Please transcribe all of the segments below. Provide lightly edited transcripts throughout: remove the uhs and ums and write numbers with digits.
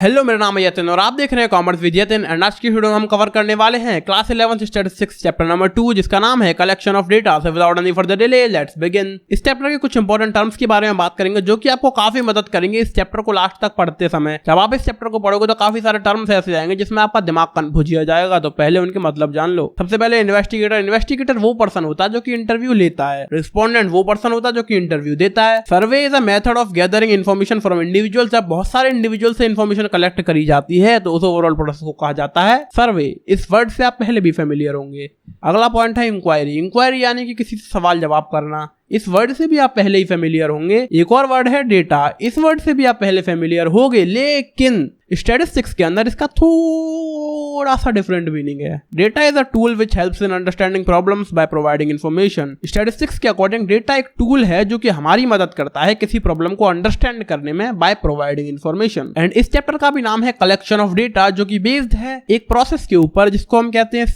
Hello, मेरा नाम है यतिन और आप देख रहे हैं कॉमर्स विद यतिन। एंड आज की वीडियो में हम कवर करने वाले हैं क्लास 11 स्टैटिस्टिक्स चैप्टर नंबर 2, जिसका नाम है collection of data. So without any further delay let's begin. इस चैप्टर के कुछ इंपॉर्टेंट टर्म्स के बारे में बात करेंगे जो कि आपको काफी मदद करेंगे इस चैप्टर को लास्ट तक पढ़ते समय। जब आप इस चैप्टर को पढ़ोगे तो काफी सारे टर्म्स ऐसे जाएंगे जिसमें आपका दिमाग कंफ्यूज हो जाएगा। तो पहले उनके मतलब जान लो। सबसे पहले इन्वेस्टिगेटर वो पर्सन होता है जो कि इंटरव्यू लेता है। रिस्पोंडेंट वो पर्सन होता है जो कि इंटरव्यू देता है। सर्वे is a method of gathering information from individuals. जब बहुत सारे इंडिविजुअल से इन्फॉर्मेशन कलेक्ट करी जाती है तो उस ओवरऑल प्रोसेस को कहा जाता है सर्वे। इस वर्ड से आप पहले भी फेमिलियर होंगे। अगला पॉइंट है इंक्वायरी। इंक्वायरी यानी कि किसी से सवाल जवाब करना। इस वर्ड से भी आप पहले ही फेमिलियर होंगे। एक और वर्ड है डेटा। इस वर्ड से भी आप पहले फेमिलियर होंगे, लेकिन स्टैटिस्टिक्स के अंदर इसका थोड़ा सा डिफरेंट मीनिंग है। Data is a tool which helps in understanding problems by providing information. Statistics के अकॉर्डिंग डेटा एक टूल है जो कि हमारी मदद करता है किसी प्रॉब्लम को अंडरस्टैंड करने में बाय प्रोवाइडिंग इन्फॉर्मेशन। एंड इस चैप्टर का भी नाम है कलेक्शन ऑफ डेटा, जो कि बेस्ड है एक प्रोसेस के ऊपर जिसको हम कहते हैं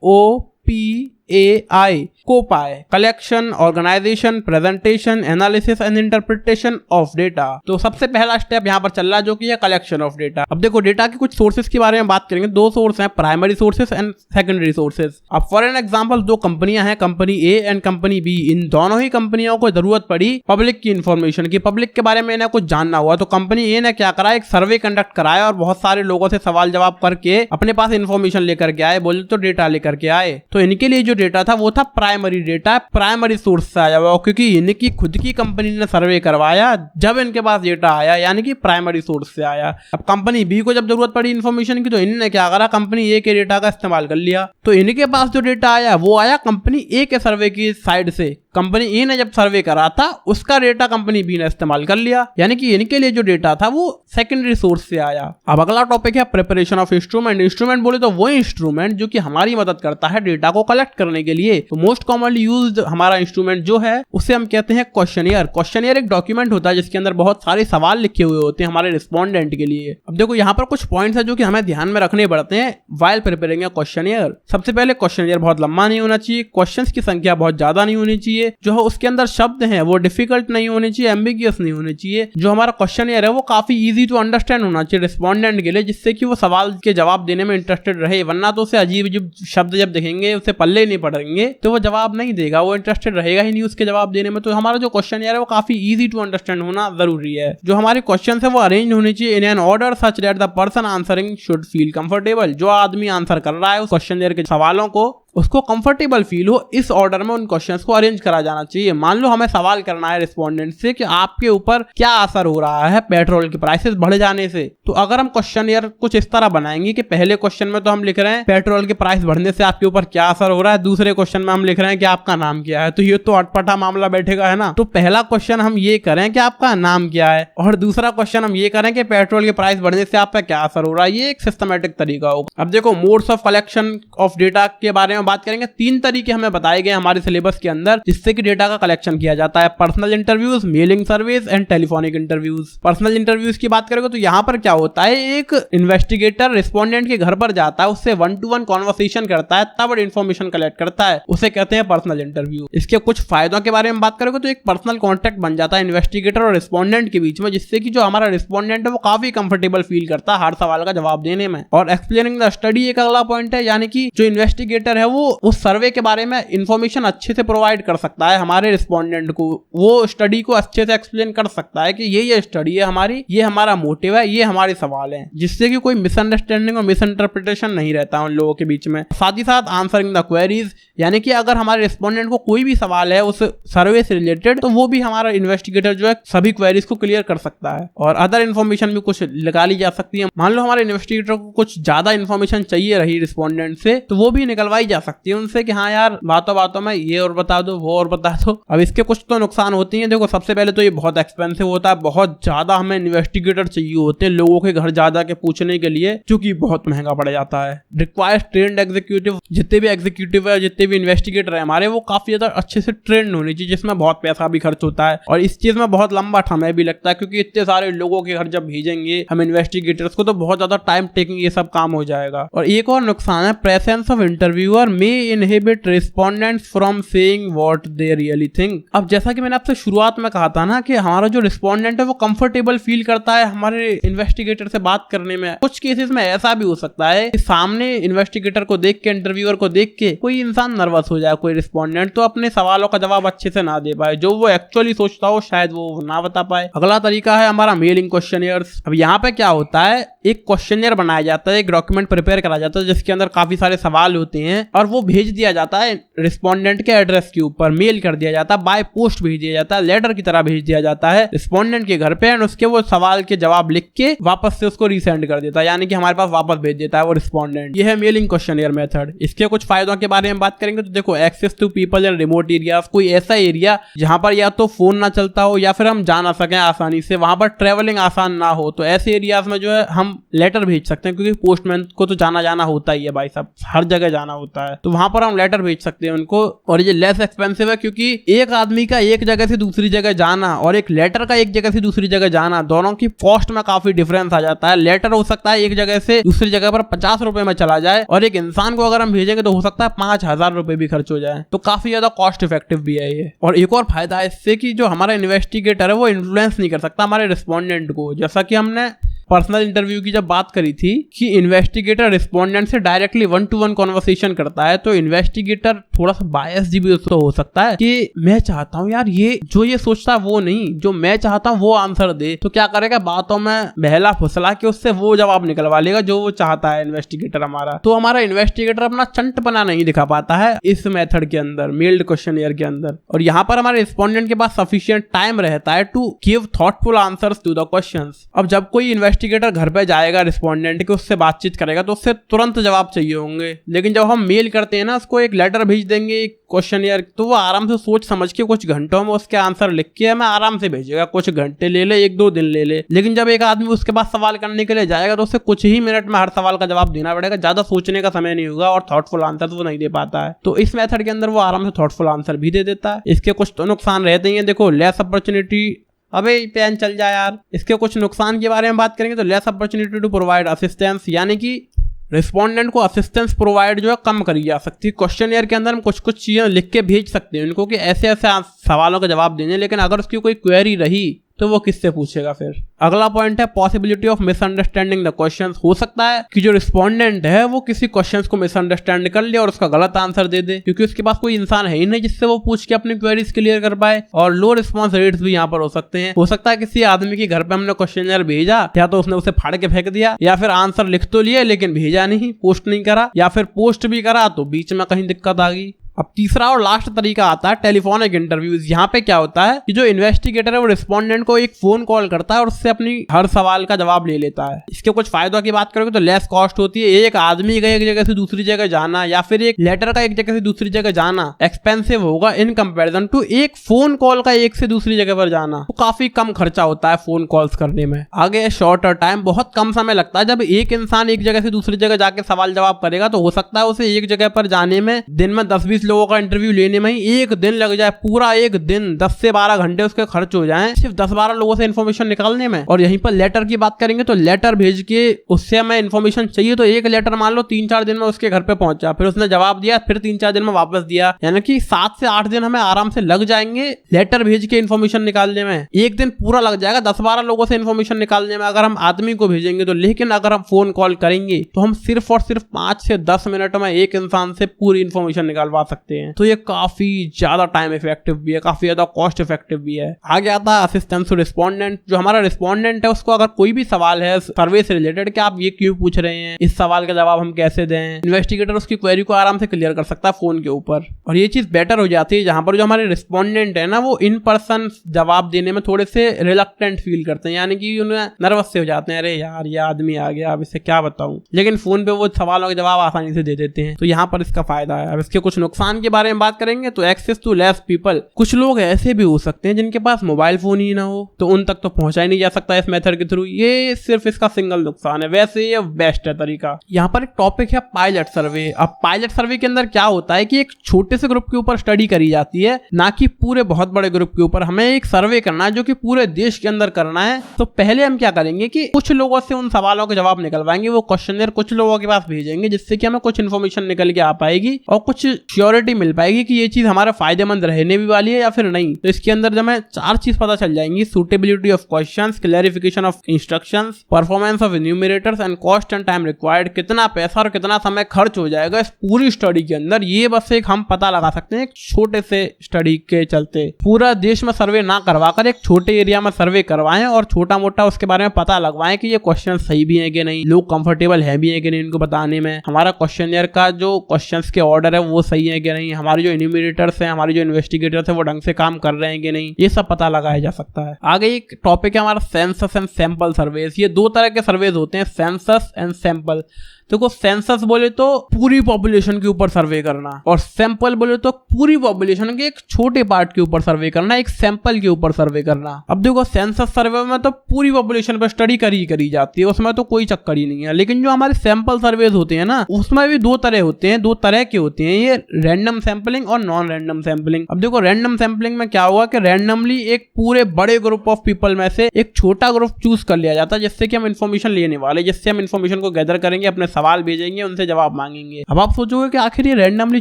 COPAI, COPAI. Collection, organisation, presentation, analysis and interpretation of data. तो सबसे पहला स्टेप यहाँ पर चल रहा है जो कि है कलेक्शन ऑफ डेटा। अब देखो, डेटा के कुछ सोर्सेस के बारे में बात करेंगे। दो सोर्स हैं, primary sources and secondary sources. अब फॉर एन एग्जांपल, दो कंपनियां हैं, company A and company B. इन दोनों ही कंपनियों को जरूरत पड़ी पब्लिक की इन्फॉर्मेशन की। पब्लिक के बारे में इन्हें कुछ जानना हुआ तो कंपनी ए ने क्या करा, एक सर्वे कंडक्ट कराया और बहुत सारे लोगों से सवाल जवाब करके अपने पास इन्फॉर्मेशन लेकर के आए। बोले तो डेटा लेकर के आए। तो इनके लिए जो डेटा था वो था प्राइमरी डेटा। प्राइमरी सोर्स से आया हुआ, क्योंकि इनकी खुद की कंपनी ने सर्वे करवाया जब इनके पास डेटा आया, यानी कि प्राइमरी सोर्स से आया। अब कंपनी बी को जब जरूरत पड़ी इन्फॉर्मेशन की तो इन्होंने क्या करा, कंपनी ए के डेटा का इस्तेमाल कर लिया। तो इनके पास जो डेटा आया वो आया कंपनी ए के सर्वे की साइड से। कंपनी ए ने जब सर्वे करा था उसका डेटा कंपनी बी ने इस्तेमाल कर लिया, यानी कि इनके लिए जो डेटा था वो सेकेंडरी सोर्स से आया। अब अगला टॉपिक है प्रिपरेशन ऑफ इंस्ट्रूमेंट। इंस्ट्रूमेंट बोले तो वो इंस्ट्रूमेंट जो कि हमारी मदद करता है डेटा को कलेक्ट करने के लिए। तो मोस्ट कॉमनली यूज्ड हमारा इंस्ट्रूमेंट जो है उसे हम कहते हैं क्वेश्चनियर। क्वेश्चनियर एक डॉक्यूमेंट होता है जिसके अंदर बहुत सारे सवाल लिखे हुए होते हैं हमारे रिस्पोंडेंट के लिए। अब देखो, यहाँ पर कुछ पॉइंट्स है जो कि हमें ध्यान में रखने पड़ते हैं व्हाइल प्रिपेयरिंग क्वेश्चनियर। सबसे पहले क्वेश्चनियर बहुत लंबा नहीं होना चाहिए, क्वेश्चंस की संख्या बहुत ज्यादा नहीं होनी चाहिए, जो है उसके शब्द हैं वो डिफिकल्ट नहीं होने चाहिए, एम्बिगियस नहीं होने चाहिए। जो हमारा क्वेश्चनियर है वो काफी इजी टू अंडरस्टैंड होना चाहिए रिस्पोंडेंट के लिए, जिससे कि वो सवाल के जवाब देने में इंटरेस्टेड रहे। वरना तो उसे अजीब अजीब शब्द जब देखेंगे, उसे पल्ले नहीं पड़ेंगे तो वो जवाब नहीं देगा, वो इंटरेस्टेड रहेगा ही नहीं उसके जवाब देने में। तो हमारा जो क्वेश्चनियर है वो काफी इजी टू अंडरस्टैंड होना जरूरी है। जो हमारे क्वेश्चन है वो अरेंज होने चाहिए in an order such that the person answering should feel comfortable. जो आदमी आंसर कर रहा है उस क्वेश्चनियर के सवालों को, उसको कंफर्टेबल फील हो, इस ऑर्डर में उन क्वेश्चंस को अरेंज करा जाना चाहिए। मान लो हमें सवाल करना है रिस्पोंडेंट से कि आपके ऊपर क्या असर हो रहा है पेट्रोल की प्राइसेस बढ़ जाने से। तो अगर हम क्वेश्चनियर कुछ इस तरह बनाएंगे कि पहले क्वेश्चन में तो हम लिख रहे हैं पेट्रोल के प्राइस बढ़ने से आपके ऊपर क्या असर हो रहा है, दूसरे क्वेश्चन में हम लिख रहे हैं कि आपका नाम क्या है, तो ये तो अटपटा मामला बैठेगा, है ना। तो पहला क्वेश्चन हम ये करें कि आपका नाम क्या है और दूसरा क्वेश्चन हम ये करें कि पेट्रोल के प्राइस बढ़ने से आपका क्या असर हो रहा है। ये एक सिस्टमैटिक तरीका होगा। अब देखो, modes of collection of data के बारे में बात करेंगे। तीन तरीके हमें बताए गए हमारे सिलेबस के अंदर जिससे कि डेटा का कलेक्शन किया जाता है। Personal interviews, mailing surveys and telephonic interviews. Personal interviews की बात करेंगे तो यहाँ पर क्या होता है, एक इन्वेस्टिगेटर रिस्पोंडेंट के घर पर जाता है, उससे 1-to-1 कॉन्वर्सेशन करता है, तब इन्फॉर्मेशन कलेक्ट करता है, उसे कहते हैं पर्सनल इंटरव्यू। इसके कुछ फायदों के बारे में बात करेंगे तो एक पर्सनल कॉन्टेक्ट बन जाता है इन्वेस्टिगेटर और रिस्पोंडेंट के बीच में, जिससे कि जो हमारा रिस्पोंडेंट है वो काफी कंफर्टेबल फील करता है हर सवाल का जवाब देने में। और एक्सप्लेनिंग द स्टडी एक अगला पॉइंट है, यानी कि जो इन्वेस्टिगेटर है वो उस सर्वे के बारे में इंफॉर्मेशन अच्छे से प्रोवाइड कर सकता है हमारे रिस्पोंडेंट को। वो स्टडी को अच्छे से एक्सप्लेन कर सकता है कि ये स्टडी है हमारी, ये हमारा मोटिव है, ये हमारे सवाल हैं, जिससे कि कोई मिसअंडरस्टैंडिंग और मिसइंटरप्रिटेशन नहीं रहता उन लोगों के बीच में। साथ ही साथ आंसरिंग द क्वेरीज, यानी कि अगर हमारे रिस्पोंडेंट को कोई भी सवाल है उस सर्वे से रिलेटेड, तो वो भी हमारा इन्वेस्टिगेटर जो है सभी क्वेरीज को क्लियर कर सकता है। और अदर इन्फॉर्मेशन भी कुछ निकाली जा सकती है। मान लो हमारे इन्वेस्टिगेटर को कुछ ज्यादा इन्फॉर्मेशन चाहिए रही रिस्पोंडेंट से, तो वो भी निकलवाई जा सकती है उनसे कि हाँ यार, बातों बातों में ये और बता दो, वो और बता दो। अब इसके कुछ तो नुकसान होते हैं। देखो, सबसे पहले तो ये बहुत एक्सपेंसिव होता है, बहुत ज्यादा हमें इन्वेस्टिगेटर चाहिए होते हैं लोगों के घर जा के पूछने के लिए, जो कि बहुत महंगा पड़ जाता है। Requires trained executive. जितने भी एग्जीक्यूटिव है, जितने भी इन्वेस्टिगेटर है हमारे, वो काफी ज्यादा अच्छे से ट्रेंड होनी चाहिए, जिसमें बहुत पैसा भी खर्च होता है और इस चीज में बहुत लंबा समय भी लगता है, क्योंकि इतने सारे लोगों के घर जब भेजेंगे हम इन्वेस्टिगेटर्स को तो बहुत ज्यादा टाइम टेकिंग ये सब काम हो जाएगा। और एक और नुकसान है presence of interviewer may inhibit respondents from saying what they really think. अब जैसा कि मैंने आपसे शुरुआत में कहा था ना कि हमारा जो रिस्पोंडेंट है वो कंफर्टेबल फील करता है हमारे इन्वेस्टिगेटर से बात करने में। कुछ केसेस में ऐसा भी हो सकता है कि सामने इन्वेस्टिगेटर को देख के, इंटरव्यूअर को देख के कोई इंसान नर्वस हो जाए, कोई रिस्पोंडेंट, तो अपने सवालों का जवाब अच्छे से ना दे पाए, जो वो एक्चुअली सोचता हो शायद वो ना बता पाए। अगला तरीका है हमारा मेलिंग क्वेश्चनियर्स। अब यहाँ पे क्या होता है, एक क्वेश्चनियर बनाया जाता है, एक डॉक्यूमेंट प्रिपेयर करा जाता है जिसके अंदर काफी सारे सवाल होते हैं और वो भेज दिया जाता है रिस्पोंडेंट के एड्रेस के ऊपर, मेल कर दिया जाता है, बाय पोस्ट भेज दिया जाता है, लेटर की तरह भेज दिया जाता है रिस्पोंडेंट के घर पे, एंड उसके वो सवाल के जवाब लिख के वापस से उसको रीसेंड कर देता है, यानी कि हमारे पास वापस भेज देता है वो रिस्पोंडेंट। ये है मेलिंग क्वेश्चनियर मेथड। इसके कुछ फायदों के बारे में बात करेंगे तो देखो, access to people in remote area, कोई ऐसा एरिया जहां पर या तो फोन ना चलता हो या फिर हम जा ना सकें आसानी से, वहां पर ट्रेवलिंग आसान ना हो, तो ऐसे एरियाज में जो है हम लेटर भेज सकते हैं, क्योंकि पोस्टमैन को तो जाना होता ही है भाई साहब, हर जगह जाना होता है, तो वहां पर हम लेटर भेज सकते हैं उनको। और ये लेस एक्सपेंसिव है क्योंकि एक आदमी का एक जगह से दूसरी जगह जाना और एक लेटर का एक जगह से दूसरी जगह जाना, दोनों की कॉस्ट में काफी डिफरेंस आ जाता है। लेटर हो सकता है एक जगह से दूसरी जगह पर 50 रुपए में चला जाए और एक इंसान को अगर हम भेजेंगे तो हो सकता है 5000 रुपए भी खर्च हो जाए, तो काफी ज्यादा कॉस्ट इफेक्टिव भी है ये। और एक और फायदा है इससे कि जो हमारा इन्वेस्टिगेटर है वो इन्फ्लुएंस नहीं कर सकता हमारे रिस्पोंडेंट को, जैसा कि हमने पर्सनल इंटरव्यू की जब बात करी थी कि इन्वेस्टिगेटर रिस्पोंडेंट से डायरेक्टली 1-to-1 कॉन्वर्सेशन करता है, तो इन्वेस्टिगेटर थोड़ा सा बायस भी तो हो सकता है कि मैं चाहता हूं यार ये जो ये सोचता है वो नहीं, जो मैं चाहता हूं वो आंसर दे, तो क्या करेगा, बातों में बहला फुसला के उससे वो जवाब निकलवा लेगा जो वो चाहता है इन्वेस्टिगेटर हमारा। तो हमारा इन्वेस्टिगेटर अपना चंटपना नहीं दिखा पाता है इस मेथड के अंदर, मेल्ड क्वेश्चनियर के अंदर। और यहाँ पर हमारे रिस्पोंडेंट के पास सफिशिएंट टाइम रहता है to give thoughtful answers to the questions. अब जब कोई इन्वेस्टिगेटर घर पे जाएगा रिस्पोंडेंट के, उससे बातचीत करेगा तो उससे तुरंत जवाब चाहिए होंगे, लेकिन जब हम मेल करते हैं ना, उसको एक लेटर भेज देंगे क्वेश्चनियर, तो वो आराम से सोच समझ के कुछ घंटों में उसके आंसर लिख के हमें आराम से भेजेगा, कुछ घंटे ले ले, 1-2 दिन ले ले। लेकिन जब एक आदमी उसके पास सवाल करने के लिए जाएगा तो उसे कुछ ही मिनट में हर सवाल का जवाब देना पड़ेगा, ज्यादा सोचने का समय नहीं होगा और थॉटफुल आंसर वो नहीं दे पाता है। तो इस मेथड के अंदर वो आराम से थॉटफुल आंसर भी दे देता है। इसके कुछ तो नुकसान रहते ही हैं, देखो लेस अपॉर्चुनिटी, अबे पेन चल जाए यार। इसके कुछ नुकसान के बारे में बात करेंगे तो less opportunity to provide assistance, यानी कि रिस्पोंडेंट को असिस्टेंस प्रोवाइड जो है कम करी जा सकती है। क्वेश्चनियर के अंदर हम कुछ चीजें लिख के भेज सकते हैं उनको कि ऐसे ऐसे सवालों का जवाब देने, लेकिन अगर उसकी कोई क्वेरी रही तो वो किससे पूछेगा फिर। अगला पॉइंट है possibility of misunderstanding the questions. हो सकता है कि जो रिस्पोंडेंट है वो किसी क्वेश्चंस को मिसअंडरस्टैंड कर ले और उसका गलत आंसर दे दे, क्योंकि उसके पास कोई इंसान है ही नहीं जिससे वो पूछ के अपनी क्वेरीज क्लियर कर पाए। और लो रिस्पॉन्स रेट्स भी यहाँ पर हो सकते हैं। हो सकता है किसी आदमी के घर पे हमने क्वेश्चनियर भेजा, या तो उसने उसे फाड़ के फेंक दिया, या फिर आंसर लिख तो लिया लेकिन भेजा नहीं, पोस्ट नहीं करा, या फिर पोस्ट भी करा तो बीच में कहीं दिक्कत आ गई। अब तीसरा और लास्ट तरीका आता है टेलीफोनिक इंटरव्यूज। यहाँ पे क्या होता है कि जो इन्वेस्टिगेटर है वो रिस्पोंडेंट को एक फोन कॉल करता है और उससे अपनी हर सवाल का जवाब ले लेता है। इसके कुछ फायदों की बात करोगे तो लेस कॉस्ट होती है, एक आदमी का एक जगह से दूसरी जगह जाना या फिर एक लेटर का एक जगह से दूसरी जगह जाना एक्सपेंसिव होगा इन कंपेरिजन टू एक फोन कॉल का एक से दूसरी जगह पर जाना। तो काफी कम खर्चा होता है फोन कॉल्स करने में। आगे शॉर्टर टाइम, बहुत कम समय लगता है। जब एक इंसान एक जगह से दूसरी जगह जाके सवाल जवाब करेगा तो हो सकता है उसे एक जगह पर जाने में दिन में 10-20 लोगों का इंटरव्यू लेने में ही एक दिन लग जाए, पूरा एक दिन, 10 से 12 घंटे उसके खर्च हो जाएं सिर्फ 10-12 लोगों से इन्फॉर्मेशन निकालने में। और यहीं पर लेटर की बात करेंगे तो लेटर भेज के उससे हमें इन्फॉर्मेशन चाहिए तो एक लेटर मान लो 3-4 दिन में उसके घर पे पहुंचा, फिर उसने जवाब दिया, फिर 3-4 दिन में वापस दिया, यानी कि 7 से 8 दिन हमें आराम से लग जाएंगे लेटर भेज के इन्फॉर्मेशन निकालने में। एक दिन पूरा लग जाएगा 10-12 लोगों से इन्फॉर्मेशन निकालने में अगर हम आदमी को भेजेंगे तो। लेकिन अगर हम फोन कॉल करेंगे तो हम सिर्फ और सिर्फ 5 से 10 मिनट में एक इंसान से पूरी इन्फॉर्मेशन निकालवा सकते हैं। तो ये काफी ज्यादा टाइम इफेक्टिव भी है, काफी ज्यादा कॉस्ट इफेक्टिव भी है। आगे आता है असिस्टेंस टू रिस्पोंडेंट। जो हमारा रिस्पोंडेंट है उसको अगर कोई भी सवाल है सर्वे से रिलेटेड कि आप ये क्यों पूछ रहे हैं, इस सवाल का जवाब हम कैसे दें, इन्वेस्टिगेटर उसकी क्वेरी को आराम से क्लियर कर सकता है फोन के ऊपर। और ये चीज बेटर हो जाती है जहां पर जो हमारे रिस्पोंडेंट है ना वो इन पर्सन जवाब देने में थोड़े से रिलक्टेंट फील करते हैं, यानी कि उन्हें नर्वस से हो जाते हैं, अरे यार ये आदमी आ गया अब इससे क्या बताऊं। लेकिन फोन पे वो सवालों के जवाब आसानी से दे देते हैं, तो यहाँ पर इसका फायदा है। अब इसके कुछ नुकसान नुकसान के बारे में बात करेंगे तो एक्सेस टू लेस पीपल, कुछ लोग ऐसे भी हो सकते हैं जिनके पास मोबाइल फोन ही ना हो, तो उन तक तो पहुंचा ही नहीं जा सकता इस मेथड के थ्रू, ये सिर्फ इसका सिंगल नुकसान है। वैसे ये बेस्ट है तरीका। यहाँ पर एक टॉपिक है पायलट सर्वे। अब पायलट सर्वे के अंदर क्या होता है कि एक छोटे से ग्रुप के ऊपर स्टडी करी जाती है, ना कि पूरे बहुत बड़े ग्रुप के ऊपर। हमें एक सर्वे करना है जो कि पूरे देश के अंदर करना है। तो पहले हम क्या करेंगे कि कुछ लोगों से उन सवालों के जवाब निकलवाएंगे, वो क्वेश्चनर कुछ लोगों के पास भेजेंगे, जिससे कि हमें कुछ इन्फॉर्मेशन निकल के आ पाएगी और कुछ श्योरिटी मिल पाएगी कि ये चीज हमारा फायदेमंद रहने भी वाली है या फिर नहीं। तो इसके अंदर जब हमें 4 चीज पता चल जाएंगी, suitability of questions, clarification of instructions, performance of enumerators and cost and time required, कितना पैसा और कितना समय खर्च हो जाएगा इस पूरी स्टडी के अंदर, ये बस एक हम पता लगा सकते हैं एक छोटे से स्टडी के चलते। पूरा देश में सर्वे ना करवाकर एक छोटे एरिया में सर्वे करवाएं और छोटा मोटा उसके बारे में पता लगवाएं कि ये क्वेश्चन सही भी है कि नहीं, लोग कंफर्टेबल है भी है कि नहीं इनको बताने में, हमारा क्वेश्चनियर का जो क्वेश्चंस के ऑर्डर है वो सही है कि नहीं, हमारे जो इन्यूमरेटर्स हैं, हमारे जो इन्वेस्टिगेटर्स हैं वो ढंग से काम कर रहे हैं कि नहीं, ये सब पता लगाया जा सकता है। आगे एक टॉपिक है हमारा सेंसस एंड सैंपल सर्वेज। ये 2 तरह के सर्वेज होते हैं, सेंसस एंड सैंपल। देखो सेंसस बोले तो पूरी पॉपुलेशन के ऊपर सर्वे करना, और सैंपल बोले तो पूरी पॉपुलेशन के एक छोटे पार्ट के ऊपर सर्वे करना, एक सैंपल के ऊपर सर्वे करना। अब देखो सेंसस सर्वे में तो पूरी पॉपुलेशन पर स्टडी करी जाती है, उसमें तो कोई चक्कर ही नहीं है। लेकिन जो हमारे सैंपल सर्वेज होते हैं ना, उसमें भी 2 तरह होते हैं, 2 तरह के होते हैं, ये रैंडम सैंपलिंग और नॉन रैंडम सैंपलिंग। अब देखो रैंडम सैंपलिंग में क्या होगा कि रैंडमली एक पूरे बड़े ग्रुप ऑफ पीपल में से एक छोटा ग्रुप चूज कर लिया जाता है, जिससे कि हम इन्फॉर्मेशन लेने वाले, जिससे हम इन्फॉर्मेशन को गैदर करेंगे, अपने सवाल भेजेंगे, उनसे जवाब मांगेंगे। अब आप सोचोगे कि आखिर ये रैंडमली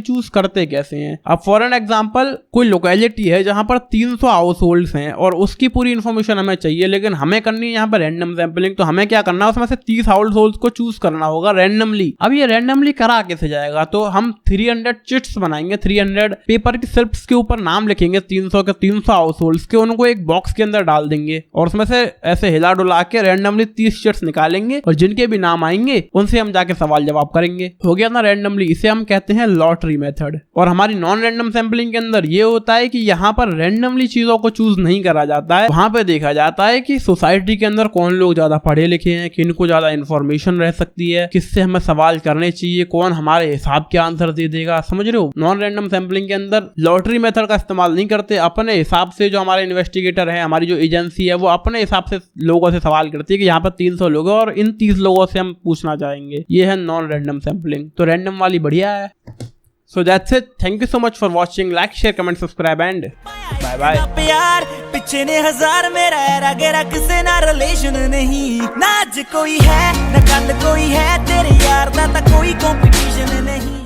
चूज करते कैसे हैं। अब फॉर एन एग्जांपल कोई लोकेलिटी है जहां पर 300 हाउस होल्ड्स हैं और उसकी पूरी इन्फॉर्मेशन हमें चाहिए, लेकिन हमें करनी है यहाँ पर रैंडम सैंपलिंग। तो हमें क्या करना है, उसमें से 30 हाउस होल्ड्स को चूज करना होगा रैंडमली। अब ये रैंडमली करा कैसे जाएगा, तो हम 300 चिट्स बनाएंगे, 300 पेपर की स्लिप्स के ऊपर नाम लिखेंगे 300 के 300 हाउस होल्ड्स के, उनको एक बॉक्स के अंदर डाल देंगे और उसमें से ऐसे हिला डुला के रैंडमली 30 चिट्स निकालेंगे और जिनके भी नाम आएंगे उनसे हम जाके सवाल जवाब करेंगे। हो गया ना रैंडमली, इसे हम कहते हैं लॉटरी मेथड। और हमारी नॉन रैंडम सैंपलिंग के अंदर ये होता है कि यहाँ पर रैंडमली चीजों को चूज नहीं करा जाता है, वहां पे देखा जाता है कि सोसाइटी के अंदर कौन लोग ज्यादा पढ़े लिखे हैं, किनको ज्यादा इंफॉर्मेशन रह सकती है, किससे हमें सवाल करने चाहिए, कौन हमारे हिसाब के आंसर दे देगा। समझ रहे हो, नॉन रैंडम सैंपलिंग के अंदर लॉटरी मेथड का इस्तेमाल नहीं करते, अपने हिसाब से जो हमारे इन्वेस्टिगेटर है, हमारी जो एजेंसी है, वो अपने हिसाब से लोगों से सवाल करती है कि यहाँ पर 300 लोग हैं और इन 30 लोगों से हम पूछना चाहेंगे। ये है नॉन रैंडम सैंपलिंग। तो रैंडम वाली बढ़िया है। So that's it. Thank you so much for watching. Like, share, comment, subscribe and bye bye. प्यार पीछे ने हजार मेरा गेरा किसे ना रिलेशन नहीं, ना आज कोई है ना कल कोई है, तेरे यार दा कोई कंपटीशन नहीं।